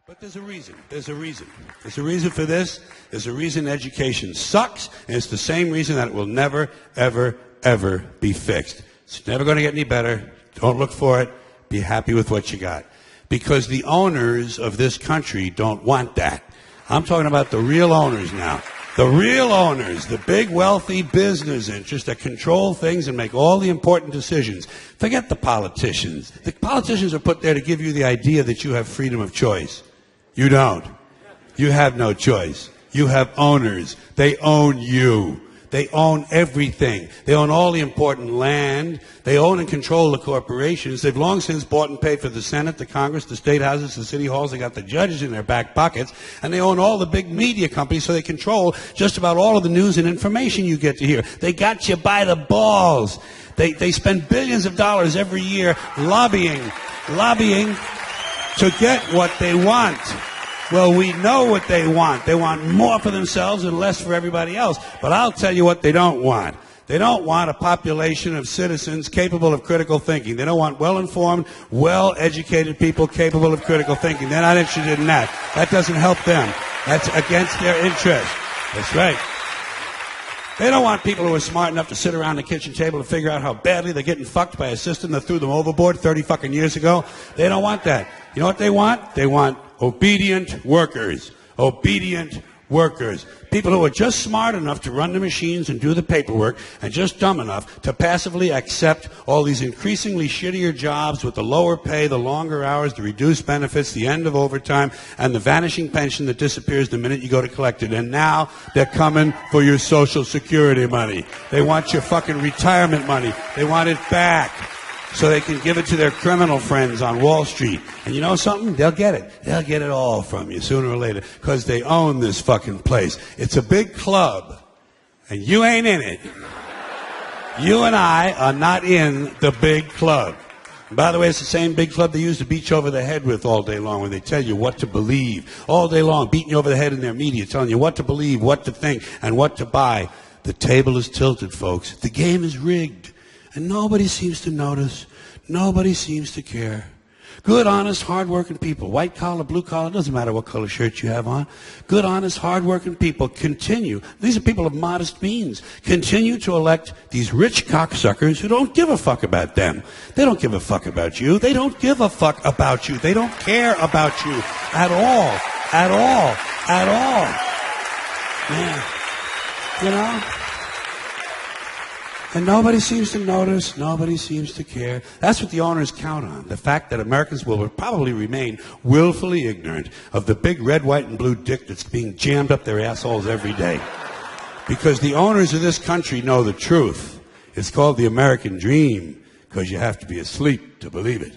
But there's a reason. There's a reason. There's a reason for this. There's a reason education sucks, and it's the same reason that it will never, ever, ever be fixed. It's never going to get any better. Don't look for it. Be happy with what you got. Because the owners of this country don't want that. I'm talking about the real owners now. The real owners, the big wealthy business interests that control things and make all the important decisions. Forget the politicians. The politicians are put there to give you the idea that you have freedom of choice. You don't. You have no choice. You have owners. They own you. They own everything. They own all the important land. They own and control the corporations. They've long since bought and paid for the Senate, the Congress, the state houses, the city halls. They got the judges in their back pockets. And they own all the big media companies, so they control just about all of the news and information you get to hear. They got you by the balls. They spend billions of dollars every year lobbying to get what they want. Well, we know what they want. They want more for themselves and less for everybody else. But I'll tell you what they don't want. They don't want a population of citizens capable of critical thinking. They don't want well-informed, well-educated people capable of critical thinking. They're not interested in that. That doesn't help them. That's against their interest. That's right. They don't want people who are smart enough to sit around the kitchen table to figure out how badly they're getting fucked by a system that threw them overboard 30 fucking years ago. They don't want that. You know what they want? They want obedient workers. Obedient workers. People who are just smart enough to run the machines and do the paperwork and just dumb enough to passively accept all these increasingly shittier jobs with the lower pay, the longer hours, the reduced benefits, the end of overtime, and the vanishing pension that disappears the minute you go to collect it. And now they're coming for your Social Security money. They want your fucking retirement money. They want it back, so they can give it to their criminal friends on Wall Street. And you know something? They'll get it. They'll get it all from you sooner or later, because they own this fucking place. It's a big club, and you ain't in it. You and I are not in the big club. And by the way, it's the same big club they use to beat you over the head with all day long when they tell you what to believe. All day long, beating you over the head in their media, telling you what to believe, what to think, and what to buy. The table is tilted, folks. The game is rigged. And nobody seems to notice. Nobody seems to care. Good, honest, hard-working people, white collar, blue collar, doesn't matter what color shirt you have on. Good, honest, hard-working people continue. These are people of modest means. Continue to elect these rich cocksuckers who don't give a fuck about them. They don't give a fuck about you. They don't give a fuck about you. They don't care about you at all. At all. At all. Yeah. You know? And nobody seems to notice, nobody seems to care. That's what the owners count on, the fact that Americans will probably remain willfully ignorant of the big red, white, and blue dick that's being jammed up their assholes every day. Because the owners of this country know the truth. It's called the American dream, because you have to be asleep to believe it.